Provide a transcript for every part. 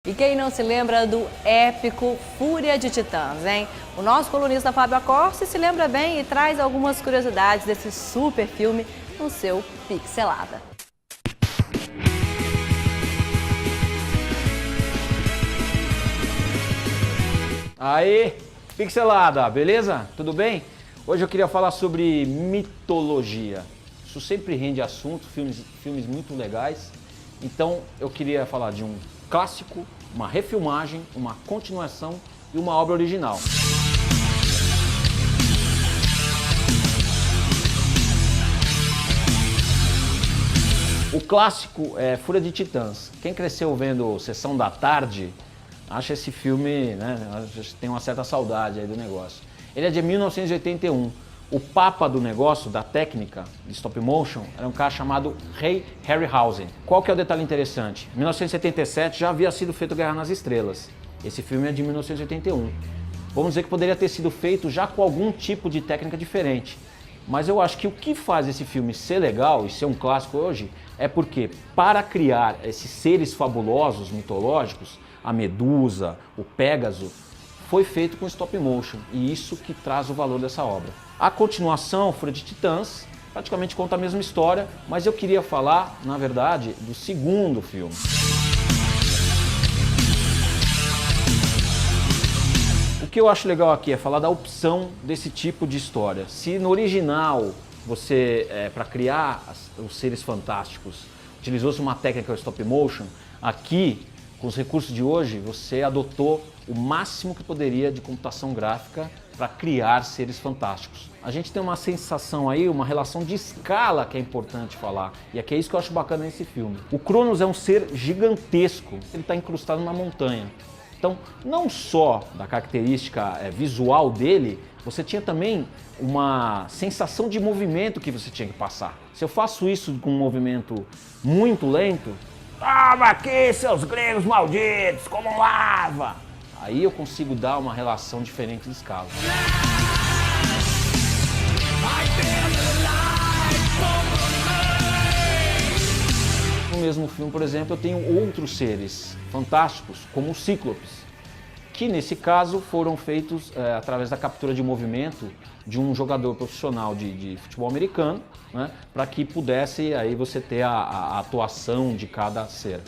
E quem não se lembra do épico Fúria de Titãs, hein? O nosso colunista Fábio Acorce se lembra bem e traz algumas curiosidades desse super filme no seu Pixelada. Aê, Pixelada, beleza? Tudo bem? Hoje eu queria falar sobre mitologia. Isso sempre rende assunto, filmes muito legais. Então eu queria falar de um clássico, uma refilmagem, uma continuação e uma obra original. O clássico é Fúria de Titãs. Quem cresceu vendo Sessão da Tarde, acha esse filme, né, tem uma certa saudade aí do negócio. Ele é de 1981. O papa do negócio, da técnica de stop motion, era um cara chamado Ray Harryhausen. Qual que é o detalhe interessante? Em 1977 já havia sido feito Guerra nas Estrelas. Esse filme é de 1981. Vamos dizer que poderia ter sido feito já com algum tipo de técnica diferente. Mas eu acho que o que faz esse filme ser legal e ser um clássico hoje é porque, para criar esses seres fabulosos, mitológicos, a Medusa, o Pégaso, foi feito com stop motion, e isso que traz o valor dessa obra. A continuação, Fúria de Titãs, praticamente conta a mesma história, mas eu queria falar, na verdade, do segundo filme. O que eu acho legal aqui é falar da opção desse tipo de história. Se no original, você, para criar os seres fantásticos, utilizou-se uma técnica stop motion, aqui, com os recursos de hoje, você adotou o máximo que poderia de computação gráfica para criar seres fantásticos. A gente tem uma sensação aí, uma relação de escala que é importante falar, e é isso que eu acho bacana nesse filme. O Cronos é um ser gigantesco, ele está incrustado numa montanha. Então, não só da característica visual dele, você tinha também uma sensação de movimento que você tinha que passar. Se eu faço isso com um movimento muito lento, toma aqui, seus gregos malditos, como lava! Aí eu consigo dar uma relação diferente de escala. No mesmo filme, por exemplo, eu tenho outros seres fantásticos, como os Cíclopes, que nesse caso foram feitos através da captura de movimento de um jogador profissional de futebol americano, né, para que pudesse aí você ter a atuação de cada ser.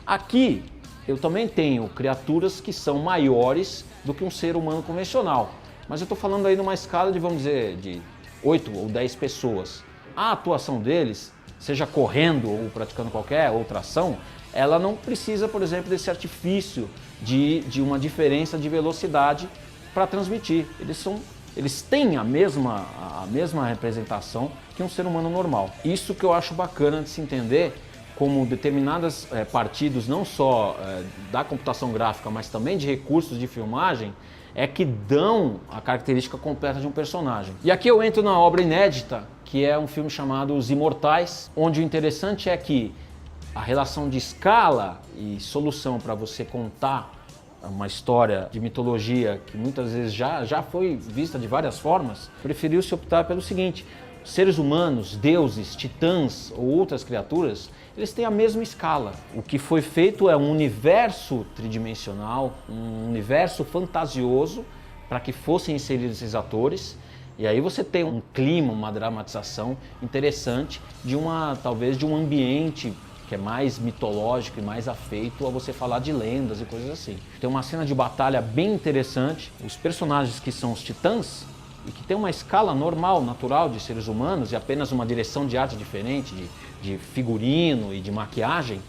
Aqui eu também tenho criaturas que são maiores do que um ser humano convencional, mas eu estou falando aí numa escala de, vamos dizer, de 8 ou 10 pessoas. A atuação deles, seja correndo ou praticando qualquer outra ação, ela não precisa, por exemplo, desse artifício de uma diferença de velocidade para transmitir. Eles têm a mesma representação que um ser humano normal. Isso que eu acho bacana de se entender, como determinadas partidos, não só da computação gráfica, mas também de recursos de filmagem, é que dão a característica completa de um personagem. E aqui eu entro na obra inédita, que é um filme chamado Os Imortais, onde o interessante é que a relação de escala e solução para você contar uma história de mitologia que muitas vezes já foi vista de várias formas, preferiu-se optar pelo seguinte: seres humanos, deuses, titãs ou outras criaturas, eles têm a mesma escala. O que foi feito é um universo tridimensional, um universo fantasioso para que fossem inseridos esses atores. E aí você tem um clima, uma dramatização interessante talvez de um ambiente que é mais mitológico e mais afeito a você falar de lendas e coisas assim. Tem uma cena de batalha bem interessante. Os personagens que são os titãs, e que tem uma escala normal, natural de seres humanos e apenas uma direção de arte diferente, de figurino e de maquiagem,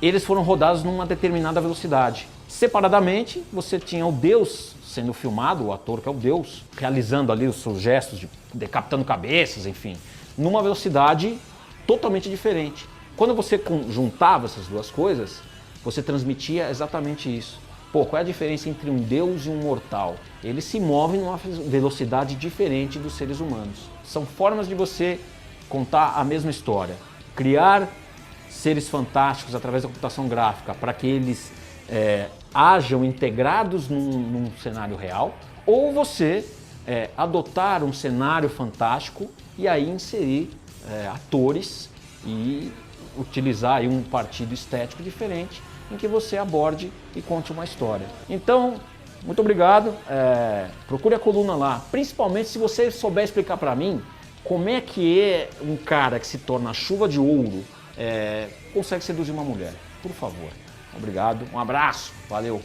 eles foram rodados numa determinada velocidade. Separadamente, você tinha o Deus sendo filmado, o ator que é o Deus, realizando ali os seus gestos, decapitando cabeças, enfim, numa velocidade totalmente diferente. Quando você juntava essas duas coisas, você transmitia exatamente isso. Pô, qual é a diferença entre um deus e um mortal? Eles se movem numa velocidade diferente dos seres humanos. São formas de você contar a mesma história. Criar seres fantásticos através da computação gráfica para que eles hajam integrados num cenário real, ou você adotar um cenário fantástico e aí inserir atores e utilizar aí um partido estético diferente em que você aborde e conte uma história. Então, muito obrigado, procure a coluna lá, principalmente se você souber explicar para mim como é que um cara que se torna chuva de ouro consegue seduzir uma mulher. Por favor. Obrigado, um abraço, valeu.